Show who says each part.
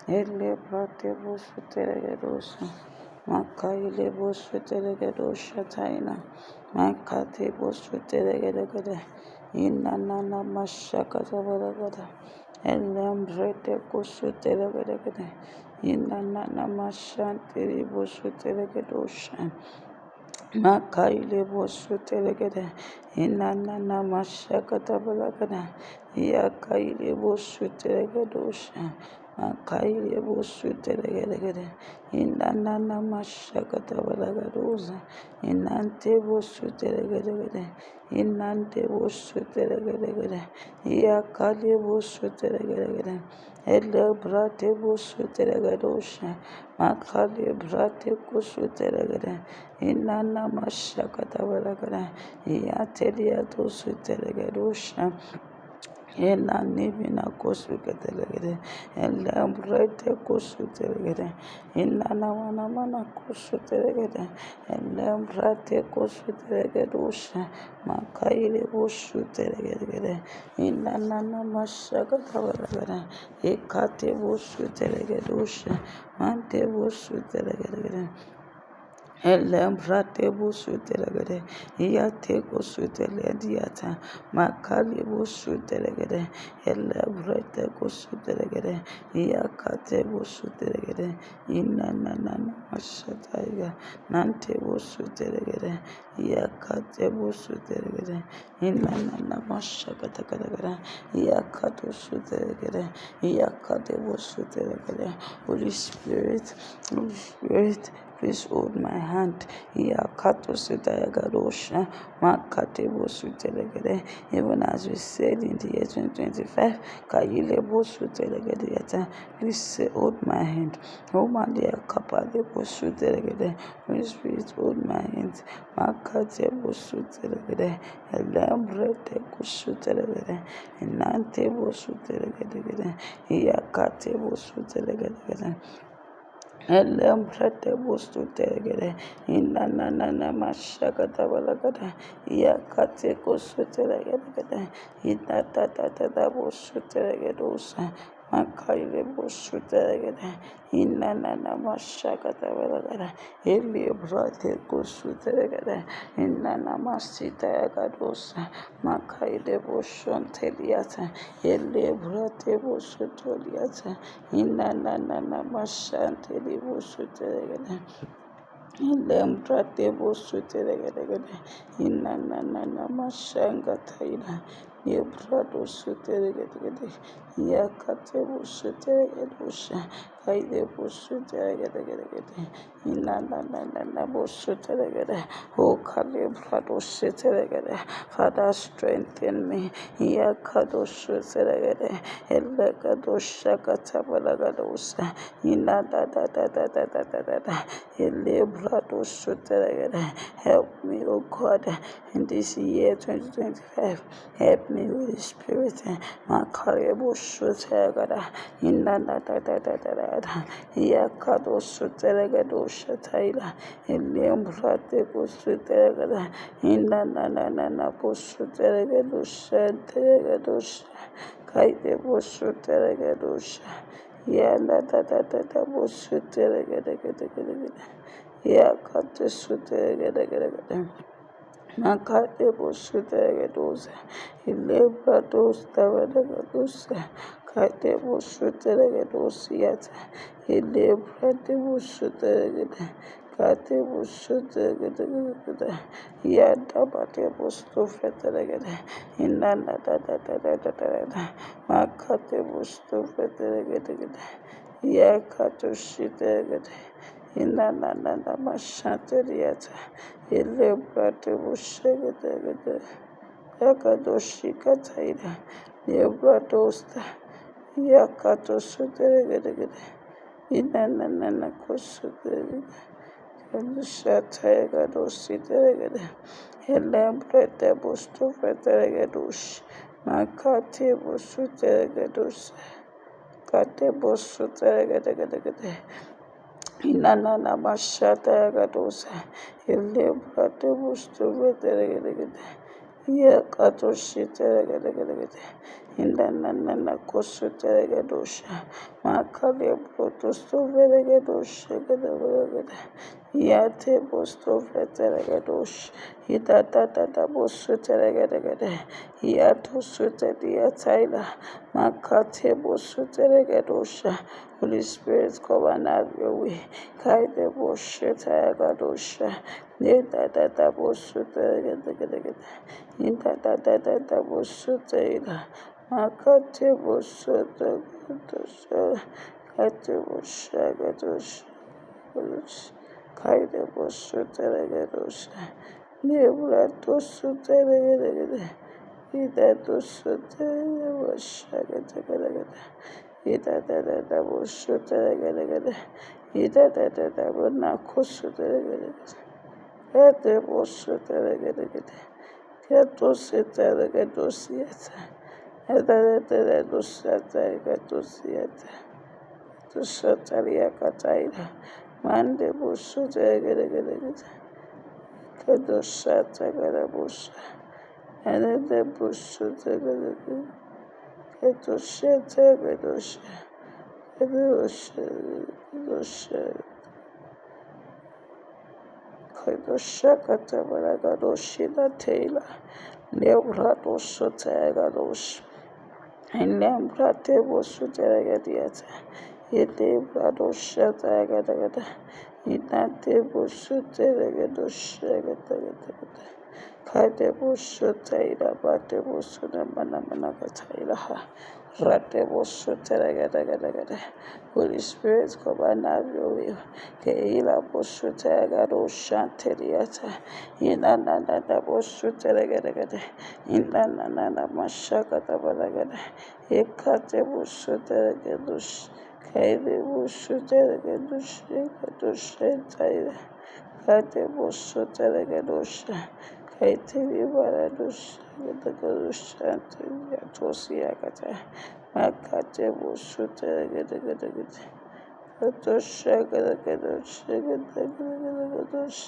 Speaker 1: ele brate busu teregedosa, makaile busu teregedosha taina, makate busu teregedegede, inanana mashakata baragada, elembrete kusu teregedegede, inanana mashantiri busu teregedosha, makaile busu teregede, inanana mashakata baragada, yakaile busu teregedosha, makaile busu teregedegede, inanana mashakata baragadoza, inante busu teregedegede, inante busu teregedegede, yakale busu teregedegede, ele brate busu teregedosha, makale brate kusu teregede, inana mashakata baragada, yatelia tusu teregedosha, ena nibina kosu ketelegede, elembrete kosu telegede, inana mana kosu telegede, elembrete kosu telegedusha, makaile kosu telegede, inana mashaka tabalegede, ekate kosu telegedusha, mante kosu telegede, elembrate busu telegede, iyate kusu telegediata, makali busu telegede, elebrate kusu telegede, iyakate busu telegede, inanana mashataiga, nante busu telegede, iyakate busu telegede, inanana mashakata telegede, iyakate busu telegede, iyakate busu telegede. Holy Spirit, Holy Spirit, please hold my hand. Even as we said in the year 2025, please hold my hand. Holy Spirit, hold my hand. Makate bosu telegede, elembrete kusu telegede, inante bosu telegede, iyakate bosu telegede. Elembrete bustu telegede, inanana mashakata balagada, yakate kusu telegede, inatata bustu telegedosa, makaile bustu telegede, inanana mashakata balagada, elebrete kusu telegede, inana masita yagadosa, makaile bustu teliata, elebrete bustu teliata, inanana mashanteli busu telegede, elembrate busu telegede, inanana mashanga taila, yebrado su telegede, yakate busu telegedusha, kaide busu telegede, inanana busu telegede, o kalebrado su telegede. Father, strengthen me, yakado su telegede, elekadosha katabalagadosa, inadadadadadadada, elebrado su telegede. Help me, O God, in this year 2025. Help me, Holy Spirit. Makarebo su telegede, inadadadadadada, yakado su telegedosha taila, elembrate su telegede, inanana su telegedosha telegedosha. Kaide bosu telegedusha, yanda da bosu telegede, yakate su telegede, nakate bosu telegedusa, ilebrados telegedusha, kaide bosu telegedusa yata, ilebrate bosu telegede. Kate busu telegede, yada bate busu fetelegede, inana da, makate busu fetelegede, yakatu shitelegede, inana mashateriata, ilebrate busu fetelegede, yakatu shikataida, lebratosta, yakatu shitelegede, inana kusu telegede. Shatega dosi telegede, elembrete bustu fetegedush, makate busu telegedus, kate busu telegede, inanana mashatega dosa, elembrete bustu fetelegede, Yakatoshiteregadegade. Indanana kosuteregadosha. Makale protostoveregadosha gadagada. Yate bostoveteregadosh. Idadadada bosuteregadegade. Yatosutediataila. Makate bosuteregadosha. Holy Spirit, come and have your way. Kaide boshiteregadosha. Yedadada bosuteregadegade. Indadadada bosuteila. Makate bosuteregadosha. Kate boshagadosh. Kaide bosuteregadosha. Nebula tosuteregadegade. Ida tosuteregadosha. Idadadada bosuteregadegade. Idadadada bonakosuteregadegade. Ete bosuteregadegade. Ketositeregadosiata. Edadadadadositeregadosiata. Tosatariakataila. Mande bosuteregadegade. Kedosatagadabosa. Another bosuteregadegade. Ketositeregadosha. Kedosha. Kadoshakata Baragadoshina Taylor, Nebradoso Tagados, and Lembrate Bosuteragadiata, Yedebradosha Tagadagada, Inate Bosuteragadoshagata, Kadebosutaila, Batebosuna Manamanagataila, Ratebosuteragadagada. Holy Spirit, come and have your way. Keila Bosutagado Shanteliata, Inanana Bosuteragadagada, Inanana Mashakata Balagada, Ekate Bosuteragadus, Kaide Bosuteragadus, Ekadusha, Kate Bosuteragadusha. Kaitili Baradus, Gadagadusha, Yatosiakata, Makate Bosuteragadagada. Katosha Gadagadusha, Gadagadus.